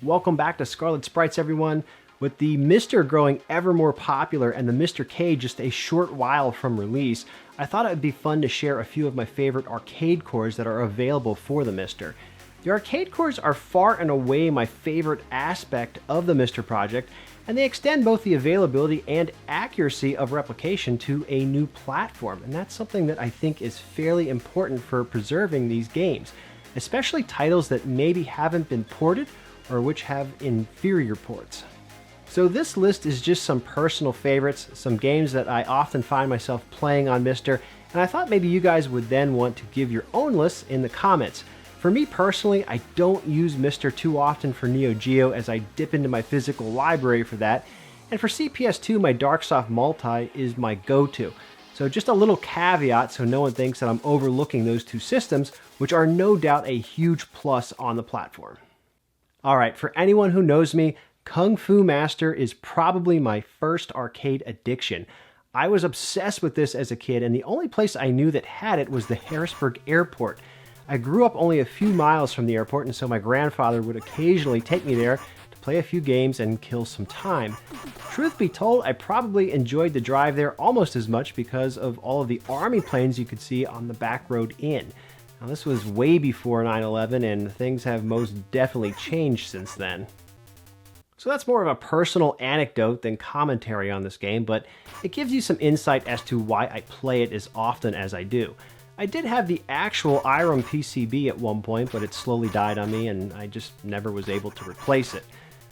Welcome back to ScarletSprites, everyone. With the MiSTer growing ever more popular and the MiSTer K just a short while from release, I thought it would be fun to share a few of my favorite arcade cores that are available for the MiSTer. The arcade cores are far and away my favorite aspect of the MiSTer project, and they extend both the availability and accuracy of replication to a new platform, and that's something that I think is fairly important for preserving these games, especially titles that maybe haven't been ported or which have inferior ports. So this list is just some personal favorites, some games that I often find myself playing on MiSTer, and I thought maybe you guys would then want to give your own lists in the comments. For me personally, I don't use MiSTer too often for Neo Geo as I dip into my physical library for that, and for CPS2 my Darksoft Multi is my go-to. So just a little caveat so no one thinks that I'm overlooking those two systems, which are no doubt a huge plus on the platform. Alright, for anyone who knows me, Kung Fu Master is probably my first arcade addiction. I was obsessed with this as a kid, and the only place I knew that had it was the Harrisburg Airport. I grew up only a few miles from the airport, and so my grandfather would occasionally take me there to play a few games and kill some time. Truth be told, I probably enjoyed the drive there almost as much because of all of the Army planes you could see on the back road in. Now this was way before 9/11, and things have most definitely changed since then. So that's more of a personal anecdote than commentary on this game, but it gives you some insight as to why I play it as often as I do. I did have the actual IROM PCB at one point, but it slowly died on me and I just never was able to replace it.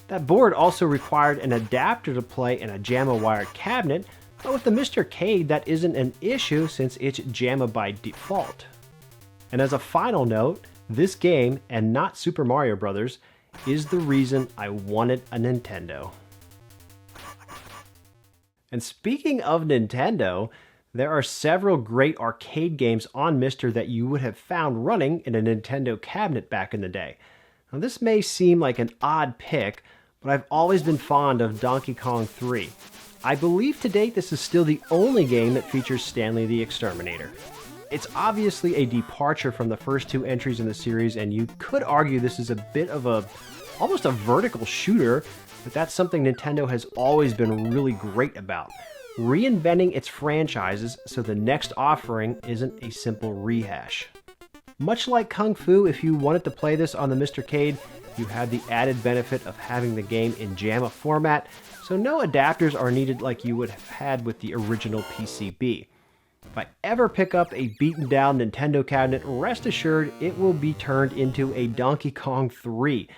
That board also required an adapter to play in a JAMA wired cabinet, but with the MiSTer K that isn't an issue since it's JAMA by default. And as a final note, this game, and not Super Mario Bros., is the reason I wanted a Nintendo. And speaking of Nintendo, there are several great arcade games on MiSTer that you would have found running in a Nintendo cabinet back in the day. Now this may seem like an odd pick, but I've always been fond of Donkey Kong 3. I believe to date this is still the only game that features Stanley the Exterminator. It's obviously a departure from the first two entries in the series, and you could argue this is a bit of almost a vertical shooter, but that's something Nintendo has always been really great about. Reinventing its franchises so the next offering isn't a simple rehash. Much like Kung Fu, if you wanted to play this on the MiSTer Cade, you had the added benefit of having the game in JAMA format, so no adapters are needed like you would have had with the original PCB. If I ever pick up a beaten down Nintendo cabinet, rest assured it will be turned into a Donkey Kong 3.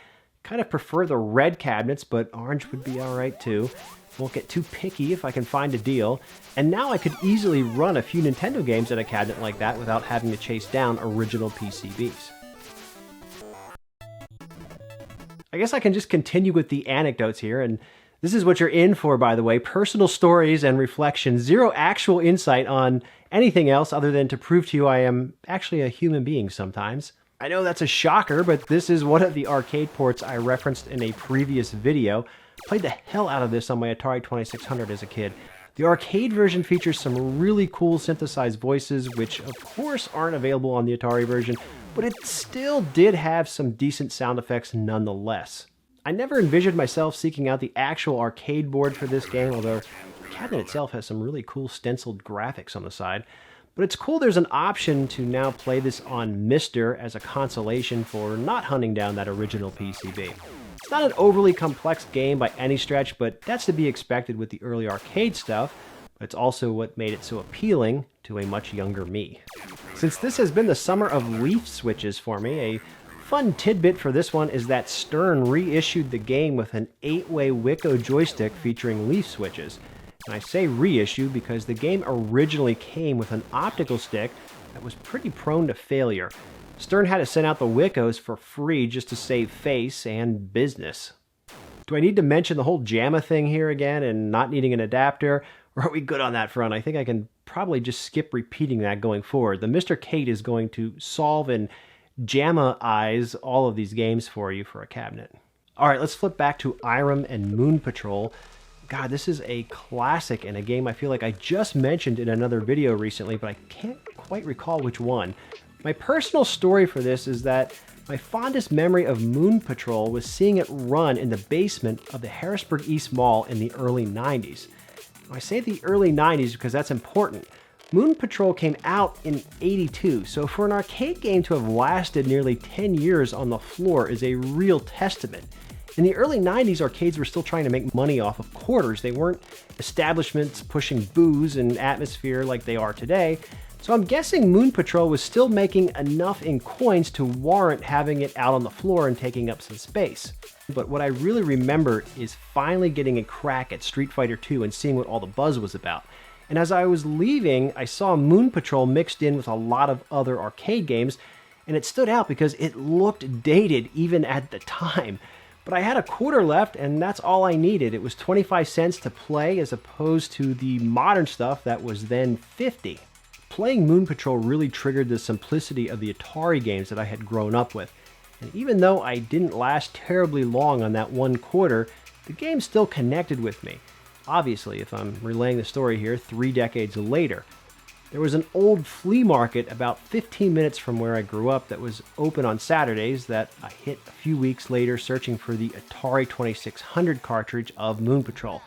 Kind of prefer the red cabinets, but orange would be alright too. Won't get too picky if I can find a deal. And now I could easily run a few Nintendo games in a cabinet like that without having to chase down original PCBs. I guess I can just continue with the anecdotes here, and this is what you're in for, by the way. Personal stories and reflections, zero actual insight on anything else other than to prove to you I am actually a human being sometimes. I know that's a shocker, but this is one of the arcade ports I referenced in a previous video. Played the hell out of this on my Atari 2600 as a kid. The arcade version features some really cool synthesized voices, which of course aren't available on the Atari version, but it still did have some decent sound effects nonetheless. I never envisioned myself seeking out the actual arcade board for this game, although the cabinet itself has some really cool stenciled graphics on the side. But it's cool there's an option to now play this on MiSTer as a consolation for not hunting down that original PCB. It's not an overly complex game by any stretch, but that's to be expected with the early arcade stuff, but it's also what made it so appealing to a much younger me. Since this has been the summer of leaf switches for me, a fun tidbit for this one is that Stern reissued the game with an 8-way Wiko joystick featuring leaf switches. And I say reissue because the game originally came with an optical stick that was pretty prone to failure. Stern had to send out the Wikos for free just to save face and business. Do I need to mention the whole JAMA thing here again and not needing an adapter? Or are we good on that front? I think I can probably just skip repeating that going forward. The MiSTer Cade is going to solve and JAMA-ize all of these games for you for a cabinet. Alright, let's flip back to IROM and Moon Patrol. God, this is a classic and a game I feel like I just mentioned in another video recently, but I can't quite recall which one. My personal story for this is that My fondest memory of Moon Patrol was seeing it run in the basement of the Harrisburg East Mall in the early 90s. I say the early 90s because that's important. Moon Patrol came out in '82, so for an arcade game to have lasted nearly 10 years on the floor is a real testament. In the early 90s, arcades were still trying to make money off of quarters. They weren't establishments pushing booze and atmosphere like they are today. So I'm guessing Moon Patrol was still making enough in coins to warrant having it out on the floor and taking up some space. But what I really remember is finally getting a crack at Street Fighter II and seeing what all the buzz was about. And as I was leaving, I saw Moon Patrol mixed in with a lot of other arcade games, and it stood out because it looked dated even at the time. But I had a quarter left, and that's all I needed. It was 25 cents to play as opposed to the modern stuff that was then 50. Playing Moon Patrol really triggered the simplicity of the Atari games that I had grown up with. And even though I didn't last terribly long on that one quarter, the game still connected with me. Obviously, if I'm relaying the story here 3 decades later. There was an old flea market about 15 minutes from where I grew up that was open on Saturdays that I hit a few weeks later searching for the Atari 2600 cartridge of Moon Patrol.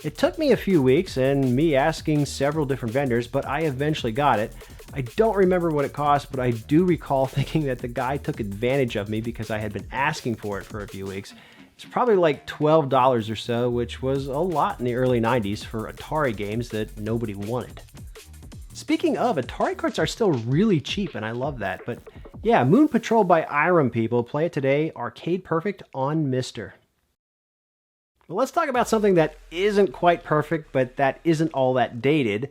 It took me a few weeks and me asking several different vendors, but I eventually got it. I don't remember what it cost, but I do recall thinking that the guy took advantage of me because I had been asking for it for a few weeks. It's probably like $12 or so, which was a lot in the early 90s for Atari games that nobody wanted. Speaking of, Atari carts are still really cheap, and I love that. But yeah, Moon Patrol by Irem, people. Play it today, arcade perfect on MiSTer. Well, let's talk about something that isn't quite perfect, but that isn't all that dated.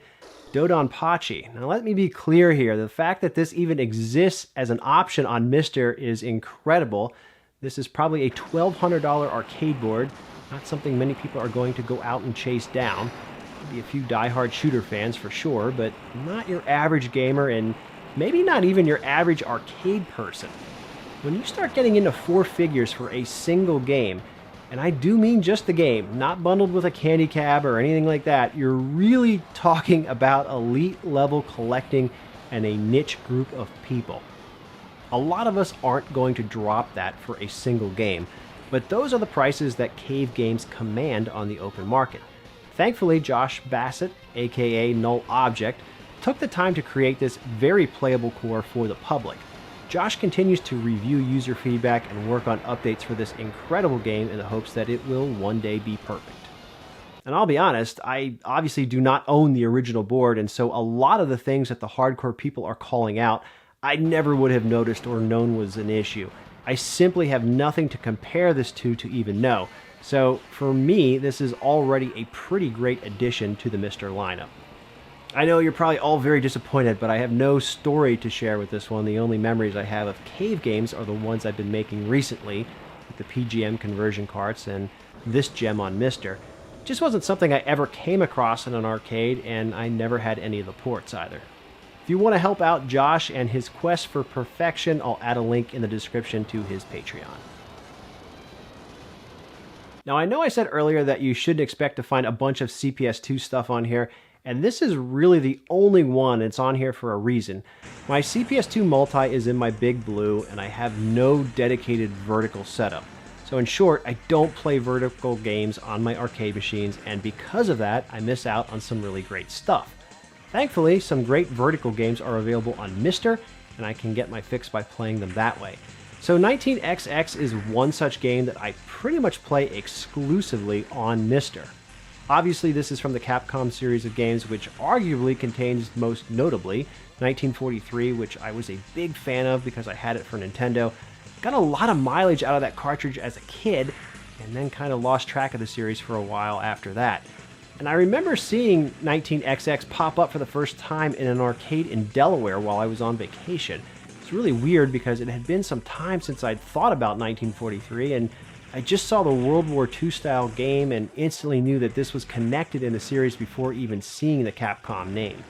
Dodonpachi. Now let me be clear here. The fact that this even exists as an option on MiSTer is incredible. This is probably a $1,200 arcade board. Not something many people are going to go out and chase down. Maybe a few die-hard shooter fans for sure, but not your average gamer and maybe not even your average arcade person. When you start getting into 4 figures for a single game, and I do mean just the game, not bundled with a candy cab or anything like that, you're really talking about elite level collecting and a niche group of people. A lot of us aren't going to drop that for a single game, but those are the prices that cave games command on the open market. Thankfully, Josh Bassett, aka Null Object, took the time to create this very playable core for the public. Josh continues to review user feedback and work on updates for this incredible game in the hopes that it will one day be perfect. And I'll be honest, I obviously do not own the original board, and so a lot of the things that the hardcore people are calling out, I never would have noticed or known was an issue. I simply have nothing to compare this to even know. So for me, this is already a pretty great addition to the MiSTer lineup. I know you're probably all very disappointed, but I have no story to share with this one. The only memories I have of cave games are the ones I've been making recently, with the PGM conversion carts and this gem on MiSTer. It just wasn't something I ever came across in an arcade, and I never had any of the ports either. If you want to help out Josh and his quest for perfection, I'll add a link in the description to his Patreon. Now, I know I said earlier that you shouldn't expect to find a bunch of CPS2 stuff on here, and this is really the only one that's on here for a reason. My CPS2 multi is in my big blue, and I have no dedicated vertical setup. So in short, I don't play vertical games on my arcade machines, and because of that, I miss out on some really great stuff. Thankfully, some great vertical games are available on MiSTer, and I can get my fix by playing them that way. So 19XX is one such game that I pretty much play exclusively on MiSTer. Obviously, this is from the Capcom series of games, which arguably contains most notably 1943, which I was a big fan of because I had it for Nintendo. Got a lot of mileage out of that cartridge as a kid, and then kind of lost track of the series for a while after that. And I remember seeing 19XX pop up for the first time in an arcade in Delaware while I was on vacation. It's really weird because it had been some time since I'd thought about 1943, and I just saw the World War II style game and instantly knew that this was connected in the series before even seeing the Capcom name.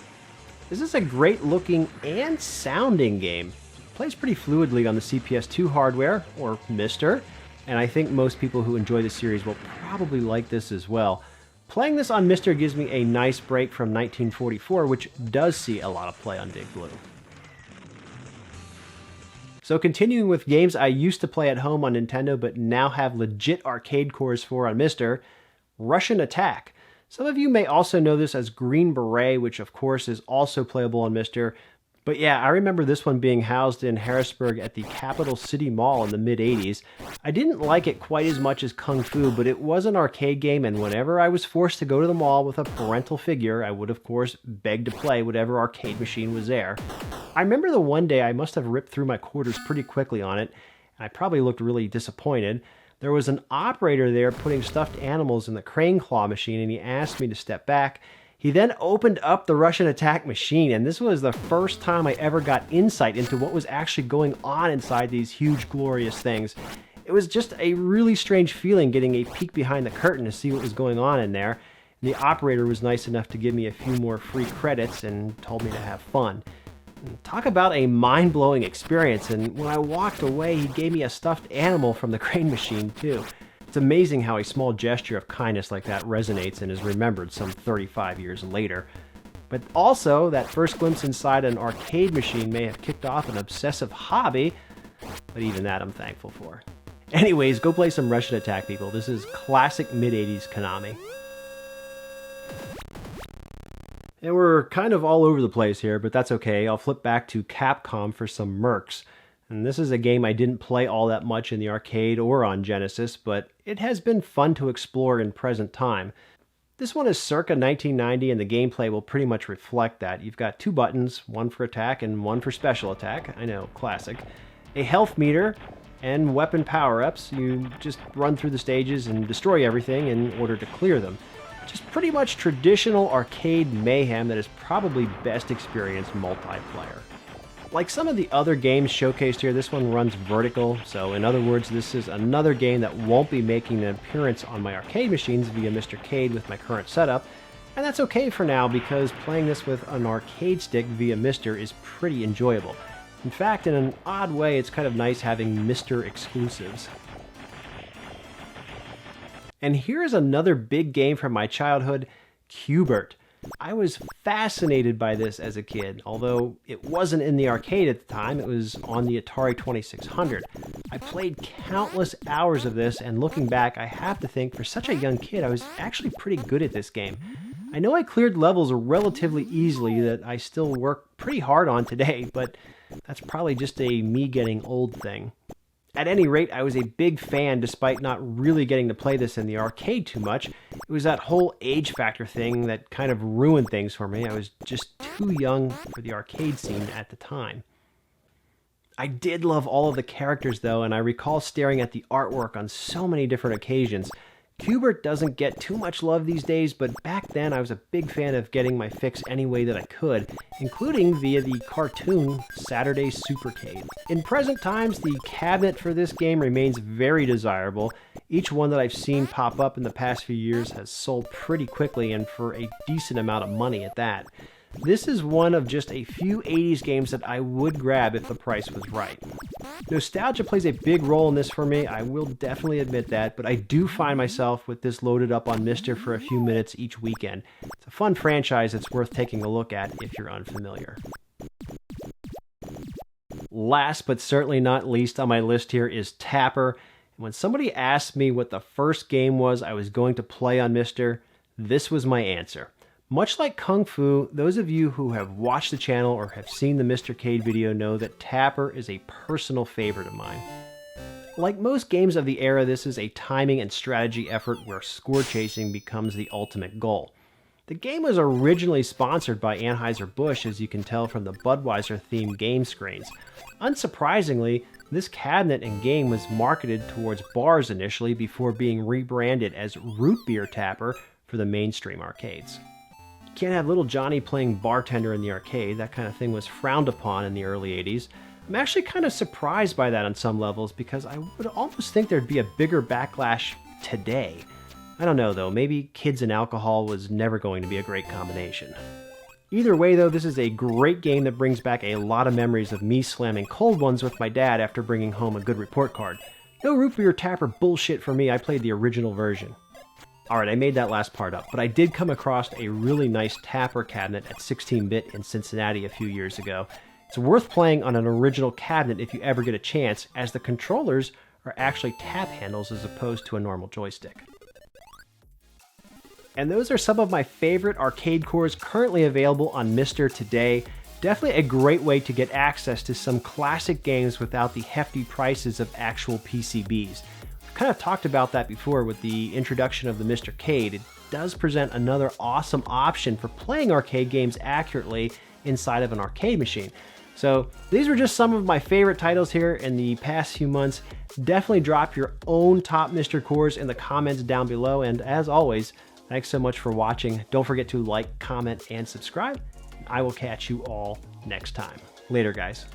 This is a great looking and sounding game. It plays pretty fluidly on the CPS2 hardware, or MiSTer, and I think most people who enjoy the series will probably like this as well. Playing this on MiSTer gives me a nice break from 1944, which does see a lot of play on Big Blue. So continuing with games I used to play at home on Nintendo but now have legit arcade cores for on MiSTer, Russian Attack. Some of you may also know this as Green Beret, which of course is also playable on MiSTer. But yeah, I remember this one being housed in Harrisburg at the Capital City Mall in the mid-80s. I didn't like it quite as much as Kung Fu, but it was an arcade game, and whenever I was forced to go to the mall with a parental figure, I would of course beg to play whatever arcade machine was there. I remember the one day I must have ripped through my quarters pretty quickly on it, and I probably looked really disappointed. There was an operator there putting stuffed animals in the crane claw machine, and he asked me to step back. He then opened up the Russian Attack machine, and this was the first time I ever got insight into what was actually going on inside these huge, glorious things. It was just a really strange feeling getting a peek behind the curtain to see what was going on in there. And the operator was nice enough to give me a few more free credits and told me to have fun. Talk about a mind-blowing experience, and when I walked away, he gave me a stuffed animal from the crane machine, too. It's amazing how a small gesture of kindness like that resonates and is remembered some 35 years later. But also, that first glimpse inside an arcade machine may have kicked off an obsessive hobby, but even that I'm thankful for. Anyways, go play some Russian Attack, people. This is classic mid-80s Konami. And we're kind of all over the place here, but that's okay. I'll flip back to Capcom for some Mechs. And this is a game I didn't play all that much in the arcade or on Genesis, but it has been fun to explore in present time. This one is circa 1990, and the gameplay will pretty much reflect that. You've got two buttons, one for attack and one for special attack. I know, classic. A health meter and weapon power-ups. You just run through the stages and destroy everything in order to clear them. Just pretty much traditional arcade mayhem that is probably best experienced multiplayer. Like some of the other games showcased here, this one runs vertical, so in other words, this is another game that won't be making an appearance on my arcade machines via Mr. Cade with my current setup, and that's okay for now because playing this with an arcade stick via MiSTer is pretty enjoyable. In fact, in an odd way, it's kind of nice having MiSTer exclusives. And here's another big game from my childhood, Kubert. I was fascinated by this as a kid, although it wasn't in the arcade at the time, it was on the Atari 2600. I played countless hours of this, and looking back, I have to think for such a young kid, I was actually pretty good at this game. I know I cleared levels relatively easily that I still work pretty hard on today, but that's probably just a me getting old thing. At any rate, I was a big fan despite not really getting to play this in the arcade too much. It was that whole age factor thing that kind of ruined things for me. I was just too young for the arcade scene at the time. I did love all of the characters though, and I recall staring at the artwork on so many different occasions. Kubert doesn't get too much love these days, but back then I was a big fan of getting my fix any way that I could, including via the cartoon Saturday Supercade. In present times, the cabinet for this game remains very desirable. Each one that I've seen pop up in the past few years has sold pretty quickly and for a decent amount of money at that. This is one of just a few 80s games that I would grab if the price was right. Nostalgia plays a big role in this for me, I will definitely admit that, but I do find myself with this loaded up on MiSTer for a few minutes each weekend. It's a fun franchise that's worth taking a look at if you're unfamiliar. Last but certainly not least on my list here is Tapper. And when somebody asked me what the first game was I was going to play on MiSTer, this was my answer. Much like Kung Fu, those of you who have watched the channel or have seen the Mr. Cade video know that Tapper is a personal favorite of mine. Like most games of the era, this is a timing and strategy effort where score chasing becomes the ultimate goal. The game was originally sponsored by Anheuser-Busch, as you can tell from the Budweiser-themed game screens. Unsurprisingly, this cabinet and game was marketed towards bars initially before being rebranded as Root Beer Tapper for the mainstream arcades. Can't have little Johnny playing bartender in the arcade. That kind of thing was frowned upon in the early 80s. I'm actually kind of surprised by that on some levels because I would almost think there'd be a bigger backlash today. I don't know though, maybe kids and alcohol was never going to be a great combination. Either way though, this is a great game that brings back a lot of memories of me slamming cold ones with my dad after bringing home a good report card. No Root Beer Tapper bullshit for me, I played the original version. Alright, I made that last part up, but I did come across a really nice Tapper cabinet at 16-bit in Cincinnati a few years ago. It's worth playing on an original cabinet if you ever get a chance, as the controllers are actually tap handles as opposed to a normal joystick. And those are some of my favorite arcade cores currently available on MiSTer today. Definitely a great way to get access to some classic games without the hefty prices of actual PCBs. We've kind of talked about that before with the introduction of the MiSTer Arcade. It does present another awesome option for playing arcade games accurately inside of an arcade machine. So these were just some of my favorite titles here in the past few months. Definitely drop your own top MiSTer cores in the comments down below. And as always, thanks so much for watching. Don't forget to like, comment, and subscribe. I will catch you all next time. Later, guys.